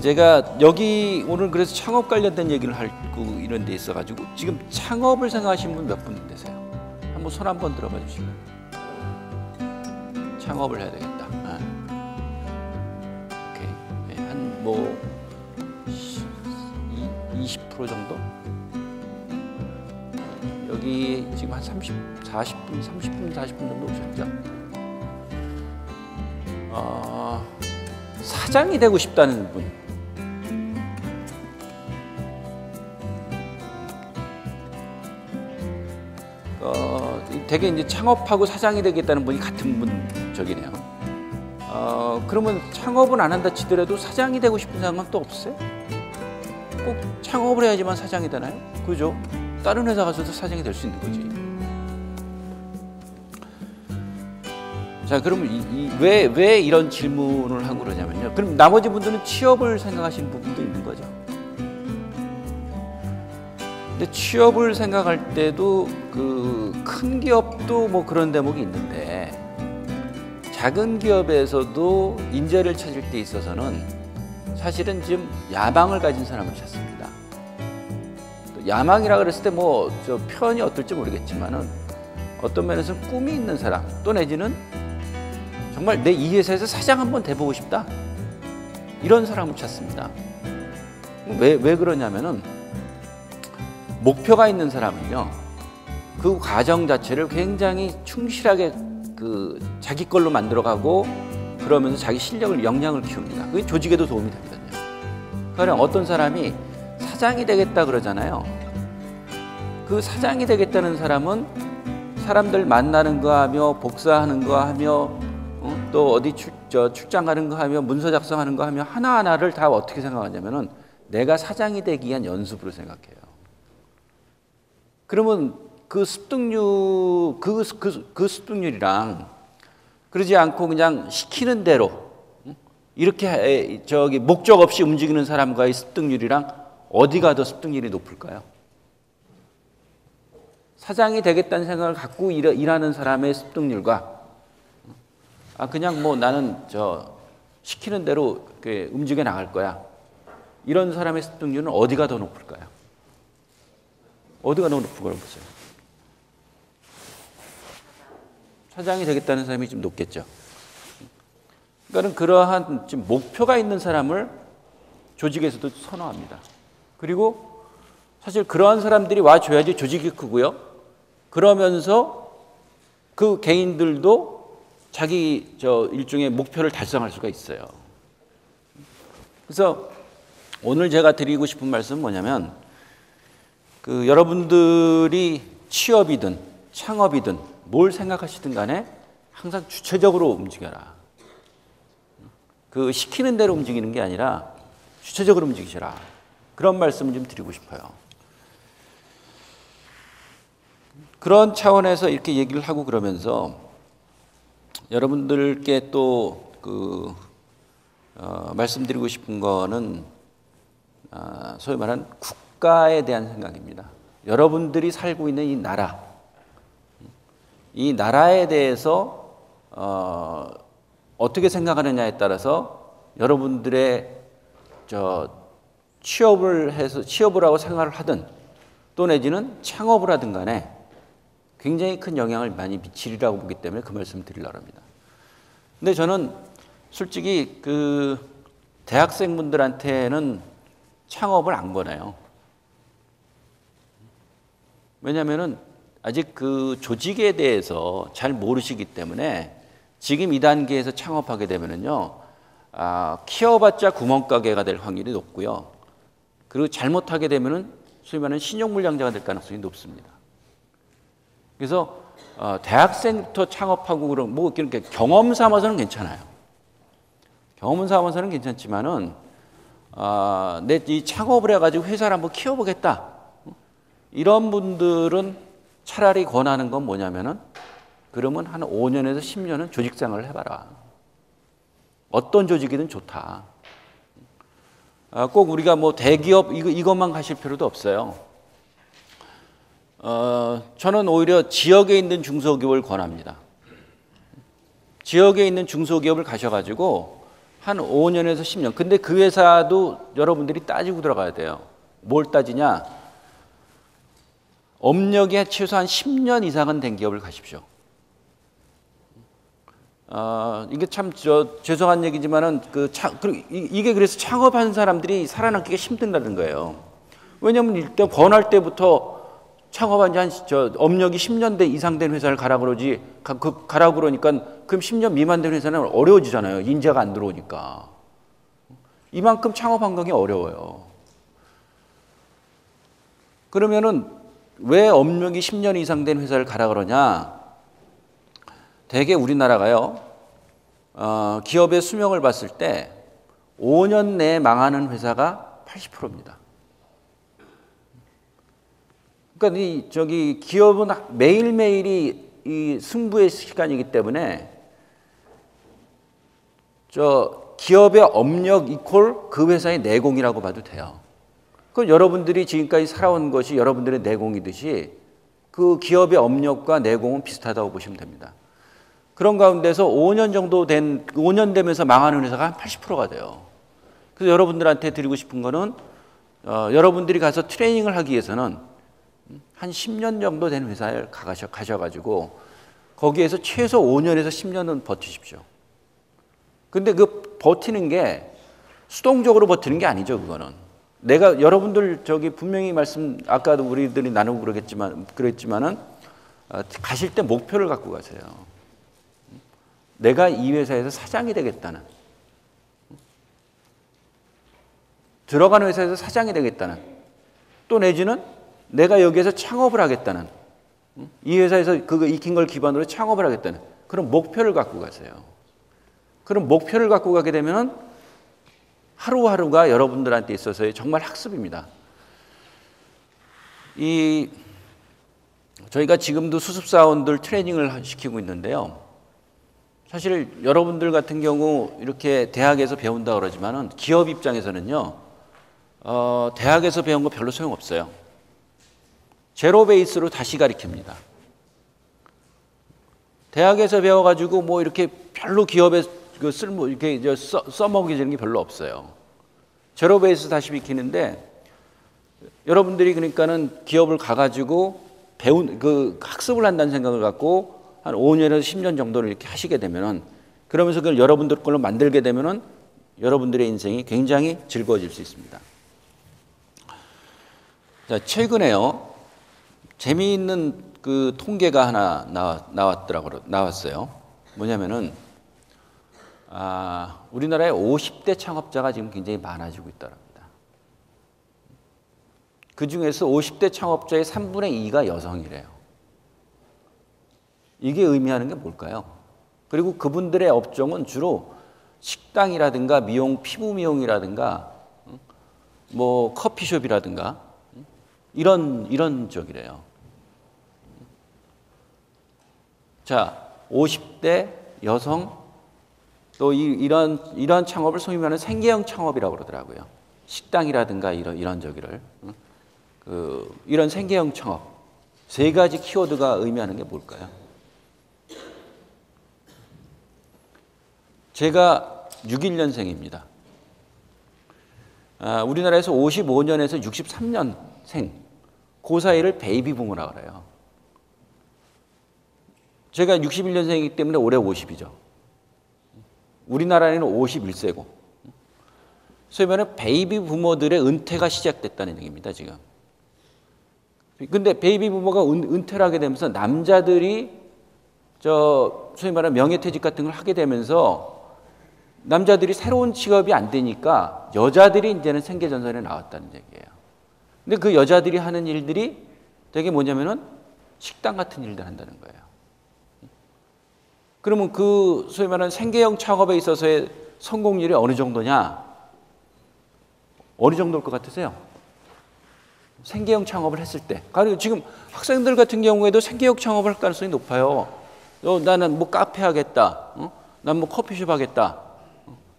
제가 여기 오늘 그래서 창업 관련된 얘기를 하고 이런 데 있어가지고 지금 창업을 생각하시는 분 몇 분 되세요? 한번 손 한번 들어봐 주시면. 창업을 해야 되겠다. 오케이. 네, 한 뭐 20% 정도? 여기 지금 한 30분, 40분 정도 오셨죠? 사장이 되고 싶다는 분. 되게 이제 창업하고 사장이 되겠다는 분이 같은 분적이네요. 그러면 창업은 안 한다 치더라도 사장이 되고 싶은 사람은 또 없어요? 꼭 창업을 해야지만 사장이 되나요? 그죠? 다른 회사 가서도 사장이 될 수 있는 거지. 자, 그러면 왜 이런 질문을 하고 그러냐면요. 그럼 나머지 분들은 취업을 생각하시는 부분도 있는 거죠. 근데 취업을 생각할 때도 그 큰 기업도 뭐 그런 대목이 있는데 작은 기업에서도 인재를 찾을 때 있어서는 사실은 지금 야망을 가진 사람을 찾습니다. 야망이라 그랬을 때 뭐 저 표현이 어떨지 모르겠지만은 어떤 면에서는 꿈이 있는 사람 또 내지는 정말 내 이 회사에서 사장 한번 돼보고 싶다 이런 사람을 찾습니다. 왜 그러냐면은 목표가 있는 사람은요 그 과정 자체를 굉장히 충실하게 그 자기 걸로 만들어가고 그러면서 자기 실력을 역량을 키웁니다. 그게 조직에도 도움이 되거든요. 그러니까 어떤 사람이 사장이 되겠다 그러잖아요. 그 사장이 되겠다는 사람은 사람들 만나는 거 하며 복사하는 거 하며 또 어디 출장 가는 거 하며 문서 작성하는 거 하며 하나하나를 다 어떻게 생각하냐면은 내가 사장이 되기 위한 연습으로 생각해요. 그러면 그 습득률이랑 그러지 않고 그냥 시키는 대로 이렇게 목적 없이 움직이는 사람과의 습득률이랑 어디가 더 습득률이 높을까요? 사장이 되겠다는 생각을 갖고 일하는 사람의 습득률과 그냥 뭐 나는 시키는 대로 움직여 나갈 거야. 이런 사람의 습득률은 어디가 더 높을까요? 어디가 더 높은 걸 보세요. 사장이 되겠다는 사람이 좀 높겠죠. 그러니까 그러한 지금 목표가 있는 사람을 조직에서도 선호합니다. 그리고 사실 그러한 사람들이 와줘야지 조직이 크고요. 그러면서 그 개인들도 자기 일종의 목표를 달성할 수가 있어요. 그래서 오늘 제가 드리고 싶은 말씀은 뭐냐면 여러분들이 취업이든 창업이든 뭘 생각하시든 간에 항상 주체적으로 움직여라. 시키는 대로 움직이는 게 아니라 주체적으로 움직이셔라. 그런 말씀을 좀 드리고 싶어요. 그런 차원에서 이렇게 얘기를 하고 그러면서 여러분들께 또 말씀드리고 싶은 거는 소위 말하는 국가에 대한 생각입니다. 여러분들이 살고 있는 이 나라에 대해서 어떻게 생각하느냐에 따라서 여러분들의 취업을 하고 생활을 하든 또 내지는 창업을 하든 간에 굉장히 큰 영향을 많이 미치리라고 보기 때문에 그 말씀을 드리려고 합니다. 근데 저는 솔직히 대학생분들한테는 창업을 안 권해요. 왜냐하면은 아직 그 조직에 대해서 잘 모르시기 때문에 지금 이 단계에서 창업하게 되면은요, 키워봤자 구멍가게가 될 확률이 높고요. 그리고 잘못하게 되면은 소위 말하는 신용불량자가 될 가능성이 높습니다. 그래서 대학생부터 창업하고 그런 뭐 이렇게 경험 삼아서는 괜찮아요. 경험 삼아서는 괜찮지만은 내 이 창업을 해가지고 회사를 한번 키워보겠다. 이런 분들은 차라리 권하는 건 뭐냐면은 그러면 한 5년에서 10년은 조직 생활을 해봐라. 어떤 조직이든 좋다. 꼭 우리가 뭐 대기업 이것만 가실 필요도 없어요. 저는 오히려 지역에 있는 중소기업을 권합니다. 지역에 있는 중소기업을 가셔가지고 한 5년에서 10년. 근데 그 회사도 여러분들이 따지고 들어가야 돼요. 뭘 따지냐? 업력이 최소한 10년 이상은 된 기업을 가십시오. 이게 참 죄송한 얘기지만은 이게 그래서 창업한 사람들이 살아남기가 힘든다는 거예요. 왜냐하면 일단 권할 때부터 창업한 지 업력이 10년 이상 된 회사를 가라 그러지, 가라 그러니까 그럼 10년 미만 된 회사는 어려워지잖아요. 인재가 안 들어오니까. 이만큼 창업 환경이 어려워요. 그러면은 왜 업력이 10년 이상 된 회사를 가라 그러냐? 대개 우리나라가요, 기업의 수명을 봤을 때 5년 내에 망하는 회사가 80%입니다. 그러니까 기업은 매일매일이 이 승부의 시간이기 때문에 기업의 업력 이퀄 그 회사의 내공이라고 봐도 돼요. 그럼 여러분들이 지금까지 살아온 것이 여러분들의 내공이듯이 그 기업의 업력과 내공은 비슷하다고 보시면 됩니다. 그런 가운데서 5년 되면서 망하는 회사가 한 80%가 돼요. 그래서 여러분들한테 드리고 싶은 거는, 여러분들이 가서 트레이닝을 하기 위해서는 한 10년 정도 된 회사에 가셔가지고 거기에서 최소 5년에서 10년은 버티십시오. 근데 그 버티는 게 수동적으로 버티는 게 아니죠, 그거는. 내가 여러분들 분명히 아까도 우리들이 나누고 그랬지만은 가실 때 목표를 갖고 가세요. 내가 이 회사에서 사장이 되겠다는, 들어가는 회사에서 사장이 되겠다는, 또 내지는 내가 여기에서 창업을 하겠다는, 이 회사에서 그거 익힌 걸 기반으로 창업을 하겠다는 그런 목표를 갖고 가세요. 그런 목표를 갖고 가게 되면 하루하루가 여러분들한테 있어서의 정말 학습입니다. 저희가 지금도 수습사원들 트레이닝을 시키고 있는데요. 사실 여러분들 같은 경우 이렇게 대학에서 배운다 그러지만은 기업 입장에서는요, 대학에서 배운 거 별로 소용없어요. 제로 베이스로 다시 가르칩니다. 대학에서 배워가지고 뭐 이렇게 별로 기업에 이렇게 써먹이는 게 별로 없어요. 제로 베이스 다시 익히는데, 여러분들이 그러니까는 기업을 가가지고 학습을 한다는 생각을 갖고 한 5년에서 10년 정도를 이렇게 하시게 되면은, 그러면서 그걸 여러분들 걸로 만들게 되면은 여러분들의 인생이 굉장히 즐거워질 수 있습니다. 자, 최근에요, 재미있는 그 통계가 하나 나왔어요. 뭐냐면은, 우리나라의 50대 창업자가 지금 굉장히 많아지고 있다랍니다. 그 중에서 50대 창업자의 3분의 2가 여성이래요. 이게 의미하는 게 뭘까요? 그리고 그분들의 업종은 주로 식당이라든가 피부 미용이라든가 뭐 커피숍이라든가 이런 쪽이래요. 자, 50대 여성, 또 이런 창업을 소위 말하는 생계형 창업이라고 그러더라고요. 식당이라든가 이런 이런 생계형 창업. 세 가지 키워드가 의미하는 게 뭘까요? 제가 61년생입니다. 우리나라에서 55년에서 63년생, 그 사이를 베이비 부모라고 그래요. 제가 61년생이기 때문에 올해 50이죠. 우리나라에는 51세고. 소위 말하는 베이비 부모들의 은퇴가 시작됐다는 얘기입니다, 지금. 근데 베이비 부모가 은퇴를 하게 되면서 남자들이 소위 말하는 명예퇴직 같은 걸 하게 되면서 남자들이 새로운 직업이 안 되니까 여자들이 이제는 생계전선에 나왔다는 얘기예요. 근데 그 여자들이 하는 일들이 되게 뭐냐면은 식당 같은 일들 한다는 거예요. 그러면 그 소위 말하는 생계형 창업에 있어서의 성공률이 어느 정도냐? 어느 정도일 것 같으세요? 생계형 창업을 했을 때. 지금 학생들 같은 경우에도 생계형 창업을 할 가능성이 높아요. 나는 뭐 카페 하겠다. 난 뭐 커피숍 하겠다.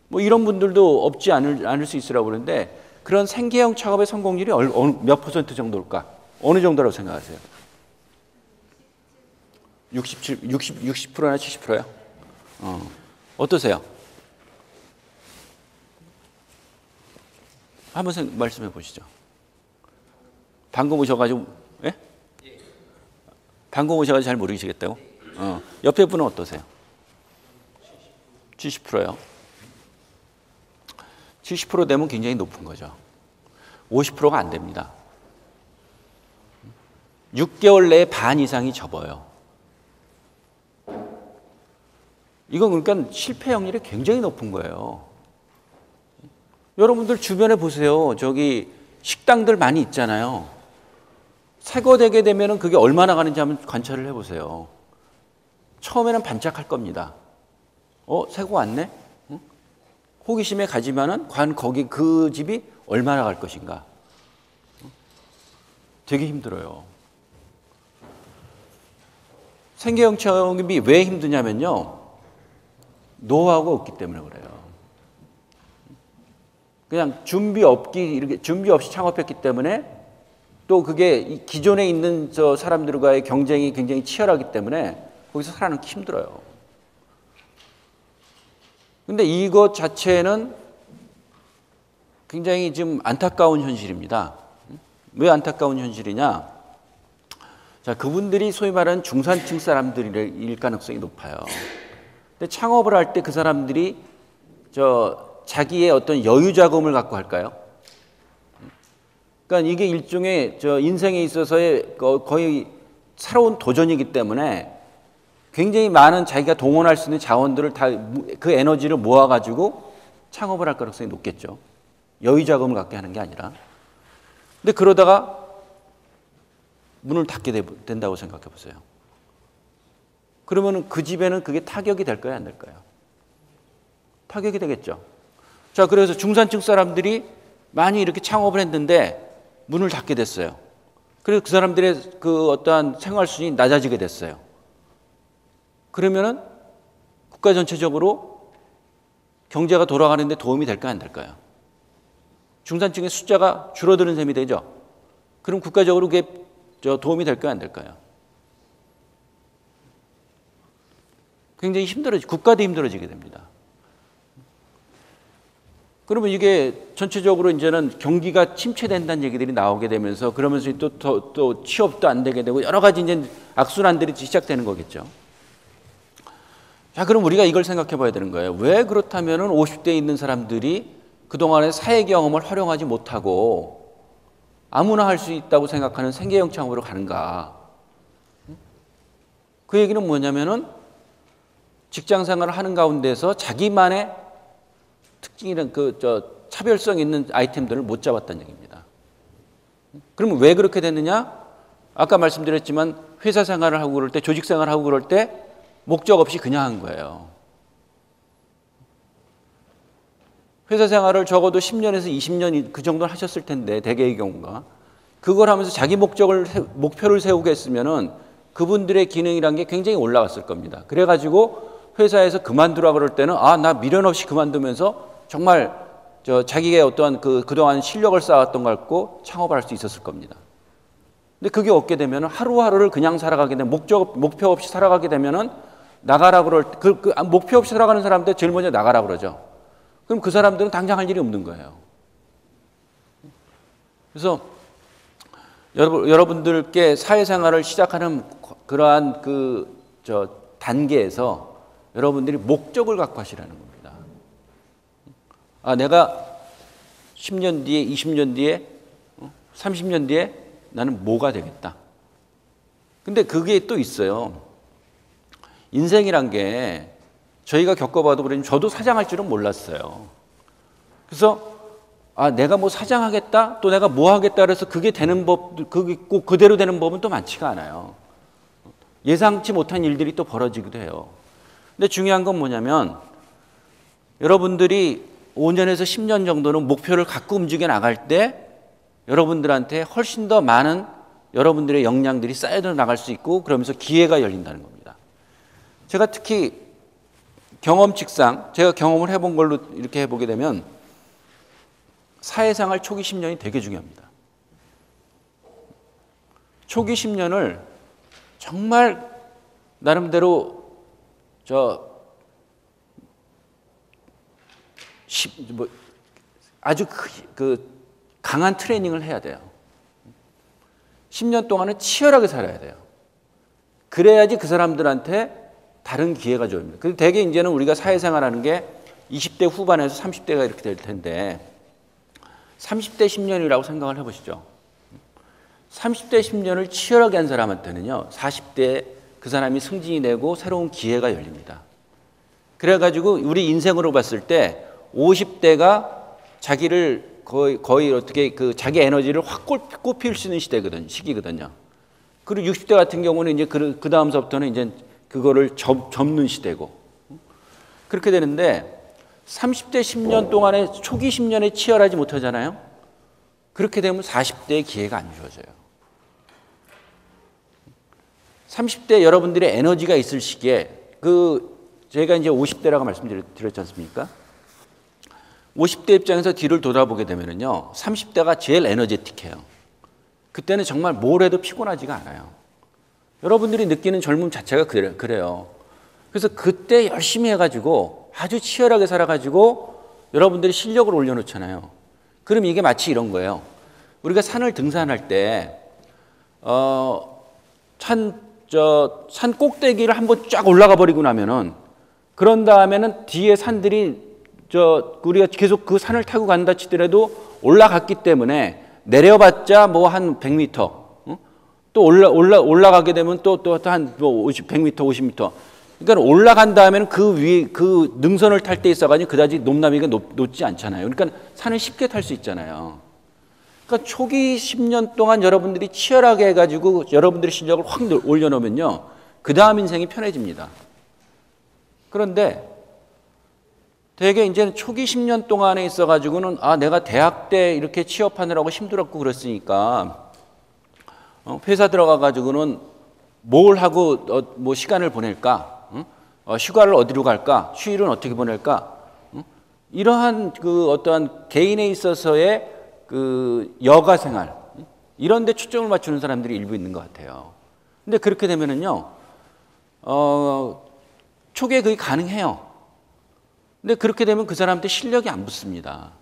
뭐 이런 분들도 없지 않을 수 있으라고 그러는데, 그런 생계형 창업의 성공률이 몇 퍼센트 정도일까? 어느 정도라고 생각하세요? 60%나 70%요? 어떠세요? 한번 말씀해 보시죠. 방금 오셔가지고, 예? 방금 오셔가지고 잘 모르시겠다고? 옆에 분은 어떠세요? 70%요. 70% 되면 굉장히 높은 거죠. 50%가 안 됩니다. 6개월 내에 반 이상이 접어요. 이건 그러니까 실패 확률이 굉장히 높은 거예요. 여러분들 주변에 보세요. 저기 식당들 많이 있잖아요. 새거되게 되면은 그게 얼마나 가는지 한번 관찰을 해보세요. 처음에는 반짝할 겁니다. 새거 왔네? 응? 호기심에 가지만은 거기 그 집이 얼마나 갈 것인가? 되게 힘들어요. 생계형 창업이 왜 힘드냐면요. 노하우가 없기 때문에 그래요. 그냥 준비 없이 창업했기 때문에 또 그게 기존에 있는 저 사람들과의 경쟁이 굉장히 치열하기 때문에 거기서 살아남기 힘들어요. 근데 이것 자체는 굉장히 좀 안타까운 현실입니다. 왜 안타까운 현실이냐? 자, 그분들이 소위 말하는 중산층 사람들일 가능성이 높아요. 근데 창업을 할 때 그 사람들이 자기의 어떤 여유 자금을 갖고 할까요? 그러니까 이게 일종의 인생에 있어서의 거의 새로운 도전이기 때문에 굉장히 많은 자기가 동원할 수 있는 자원들을 다 그 에너지를 모아가지고 창업을 할 가능성이 높겠죠. 여유 자금을 갖게 하는 게 아니라. 근데 그러다가 문을 닫게 된다고 생각해 보세요. 그러면 그 집에는 그게 타격이 될까요? 안 될까요? 타격이 되겠죠. 자, 그래서 중산층 사람들이 많이 이렇게 창업을 했는데 문을 닫게 됐어요. 그래서 그 사람들의 그 어떠한 생활 수준이 낮아지게 됐어요. 그러면은 국가 전체적으로 경제가 돌아가는데 도움이 될까요? 안 될까요? 중산층의 숫자가 줄어드는 셈이 되죠. 그럼 국가적으로 그게 도움이 될까요? 안 될까요? 굉장히 국가도 힘들어지게 됩니다. 그러면 이게 전체적으로 이제는 경기가 침체된다는 얘기들이 나오게 되면서 그러면서 또 취업도 안 되게 되고 여러 가지 이제 악순환들이 시작되는 거겠죠. 자, 그럼 우리가 이걸 생각해 봐야 되는 거예요. 왜 그렇다면은 50대에 있는 사람들이 그동안의 사회 경험을 활용하지 못하고 아무나 할 수 있다고 생각하는 생계형 창업으로 가는가? 그 얘기는 뭐냐면은 직장 생활을 하는 가운데서 자기만의 특징이란 차별성 있는 아이템들을 못 잡았다는 얘기입니다. 그러면 왜 그렇게 됐느냐? 아까 말씀드렸지만 회사 생활을 하고 그럴 때, 조직 생활을 하고 그럴 때 목적 없이 그냥 한 거예요. 회사 생활을 적어도 10년에서 20년 그 정도는 하셨을 텐데, 대개의 경우가. 그걸 하면서 자기 목표를 세우게 했으면은 그분들의 기능이란 게 굉장히 올라갔을 겁니다. 그래가지고 회사에서 그만두라 그럴 때는 나 미련 없이 그만두면서 정말 자기의 어떠한 그동안 실력을 쌓았던 걸 갖고 창업을 할 수 있었을 겁니다. 근데 그게 없게 되면은 하루하루를 그냥 살아가게 되면 목표 없이 살아가게 되면은 나가라 그럴 때 목표 없이 살아가는 사람들 제일 먼저 나가라 그러죠. 그럼 그 사람들은 당장 할 일이 없는 거예요. 그래서 여러분들께 사회생활을 시작하는 그러한 단계에서 여러분들이 목적을 갖고 하시라는 겁니다. 내가 10년 뒤에, 20년 뒤에, 30년 뒤에 나는 뭐가 되겠다. 근데 그게 또 있어요. 인생이란 게 저희가 겪어봐도 그러니 저도 사장할 줄은 몰랐어요. 그래서 내가 뭐 사장하겠다, 또 내가 뭐 하겠다 그래서 그게 되는 그게 꼭 그대로 되는 법은 또 많지가 않아요. 예상치 못한 일들이 또 벌어지기도 해요. 근데 중요한 건 뭐냐면 여러분들이 5년에서 10년 정도는 목표를 갖고 움직여 나갈 때 여러분들한테 훨씬 더 많은 여러분들의 역량들이 쌓여 나갈 수 있고 그러면서 기회가 열린다는 겁니다. 제가 특히 경험칙상 제가 경험을 해본 걸로 이렇게 해보게 되면 사회생활 초기 10년이 되게 중요합니다. 초기 10년을 정말 나름대로 아주 강한 트레이닝을 해야 돼요. 10년 동안은 치열하게 살아야 돼요. 그래야지 그 사람들한테 다른 기회가 줘집니다. 그리고 대개 이제는 우리가 사회생활하는 게 20대 후반에서 30대가 이렇게 될 텐데 30대 10년이라고 생각을 해보시죠. 30대 10년을 치열하게 한 사람한테는요, 40대에 그 사람이 승진이 되고 새로운 기회가 열립니다. 그래가지고 우리 인생으로 봤을 때 50대가 자기를 거의 어떻게 그 자기 에너지를 확 꽃피울 수 있는 시기거든요. 그리고 60대 같은 경우는 이제 그 다음서부터는 이제 그거를 접는 시대고. 그렇게 되는데 30대 10년 동안에 초기 10년에 치열하지 못하잖아요. 그렇게 되면 40대에 기회가 안 주어져요. 30대 여러분들의 에너지가 있을 시기에 제가 이제 50대라고 말씀드렸지 않습니까? 50대 입장에서 뒤를 돌아보게 되면요, 30대가 제일 에너제틱해요. 그때는 정말 뭘 해도 피곤하지가 않아요. 여러분들이 느끼는 젊음 자체가 그래요. 그래서 그때 열심히 해가지고 아주 치열하게 살아가지고 여러분들이 실력을 올려놓잖아요. 그럼 이게 마치 이런 거예요. 우리가 산을 등산할 때 산 꼭대기를 한번 쫙 올라가 버리고 나면은, 그런 다음에는 뒤에 산들이 우리가 계속 그 산을 타고 간다 치더라도 올라갔기 때문에 내려봤자 뭐 한 100m, 또 올라가게 되면 또 한 100m, 50m. 그러니까 올라간 다음에는 그 위에 그 능선을 탈 때 있어가지고 그다지 높나미가 높지 않잖아요. 그러니까 산을 쉽게 탈 수 있잖아요. 그러니까 초기 10년 동안 여러분들이 치열하게 해가지고 여러분들의 실력을 확 올려놓으면요, 그 다음 인생이 편해집니다. 그런데 되게 이제는 초기 10년 동안에 있어가지고는 내가 대학 때 이렇게 취업하느라고 힘들었고 그랬으니까 회사 들어가가지고는 뭘 하고 뭐 시간을 보낼까? 휴가를 어디로 갈까? 휴일은 어떻게 보낼까? 이러한 그 어떠한 개인에 있어서의 그 여가 생활, 이런 데 초점을 맞추는 사람들이 일부 있는 것 같아요. 근데 그렇게 되면은요, 초기에 그게 가능해요. 근데 그렇게 되면 그 사람한테 실력이 안 붙습니다.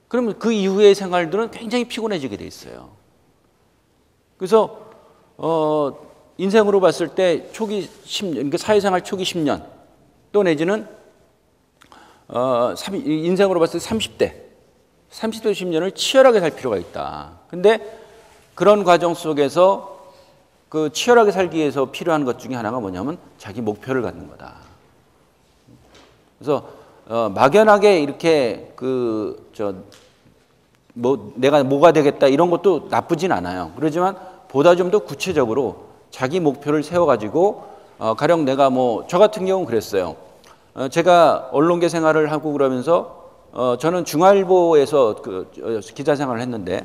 그러면 그 이후의 생활들은 굉장히 피곤해지게 돼 있어요. 그래서 인생으로 봤을 때 초기 10년, 그러니까 사회생활 초기 10년, 또 내지는 인생으로 봤을 때 30대 10년을 치열하게 살 필요가 있다. 근데 그런 과정 속에서 그 치열하게 살기 위해서 필요한 것 중에 하나가 뭐냐면 자기 목표를 갖는 거다. 그래서 막연하게 이렇게 내가 뭐가 되겠다 이런 것도 나쁘진 않아요. 그렇지만 보다 좀 더 구체적으로 자기 목표를 세워가지고 가령 내가 저 같은 경우는 그랬어요. 제가 언론계 생활을 하고 그러면서 저는 중앙일보에서 기자 생활을 했는데,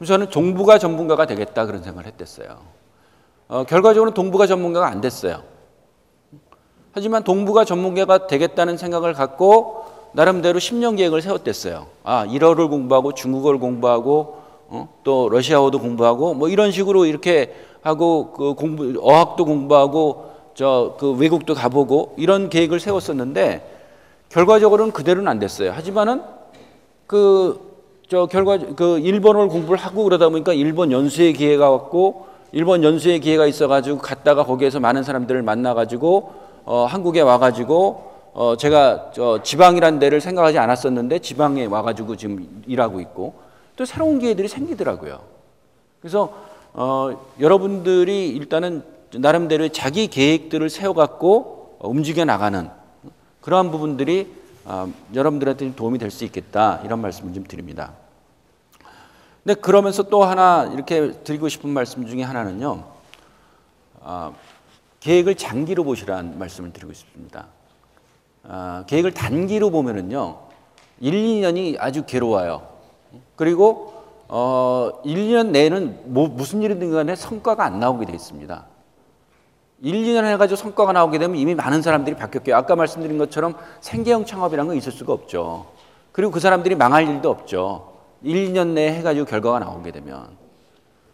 저는 동북아 전문가가 되겠다 그런 생각을 했댔어요. 결과적으로 동북아 전문가가 안 됐어요. 하지만 동북아 전문가가 되겠다는 생각을 갖고 나름대로 10년 계획을 세웠댔어요. 1어를 공부하고 중국어를 공부하고 또 러시아어도 공부하고 뭐 이런 식으로 이렇게 하고 어학도 공부하고 그 외국도 가보고 이런 계획을 세웠었는데 결과적으로는 그대로는 안 됐어요. 하지만은 일본어를 공부를 하고 그러다 보니까 일본 연수의 기회가 왔고, 일본 연수의 기회가 있어가지고 갔다가 거기에서 많은 사람들을 만나가지고 한국에 와가지고 제가 지방이란 데를 생각하지 않았었는데 지방에 와가지고 지금 일하고 있고, 또 새로운 기회들이 생기더라고요. 그래서 여러분들이 일단은 나름대로 자기 계획들을 세워갖고 움직여 나가는 그러한 부분들이 여러분들한테 도움이 될 수 있겠다, 이런 말씀을 좀 드립니다. 근데 그러면서 또 하나 이렇게 드리고 싶은 말씀 중에 하나는요, 계획을 장기로 보시라는 말씀을 드리고 싶습니다. 계획을 단기로 보면은요, 1, 2년이 아주 괴로워요. 그리고 1, 2년 내에는 무슨 일이든 간에 성과가 안 나오게 돼 있습니다. 1, 2년 해가지고 성과가 나오게 되면 이미 많은 사람들이 바뀌었고요. 아까 말씀드린 것처럼 생계형 창업이라는 건 있을 수가 없죠. 그리고 그 사람들이 망할 일도 없죠. 1, 2년 내에 해가지고 결과가 나오게 되면.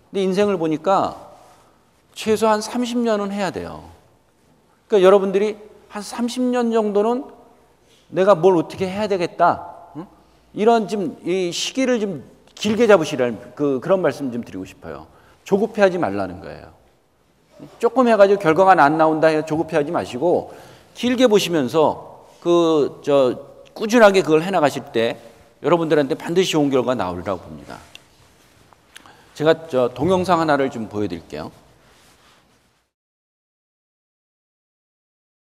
근데 인생을 보니까 최소한 30년은 해야 돼요. 그러니까 여러분들이 한 30년 정도는 내가 뭘 어떻게 해야 되겠다. 이런 좀 이 시기를 좀 길게 잡으시라는 그런 말씀 좀 드리고 싶어요. 조급해하지 말라는 거예요. 조금 해가지고 결과가 안 나온다 해서 조급해하지 마시고 길게 보시면서 꾸준하게 그걸 해나가실 때 여러분들한테 반드시 좋은 결과 나오리라고 봅니다. 제가 동영상 하나를 좀 보여드릴게요.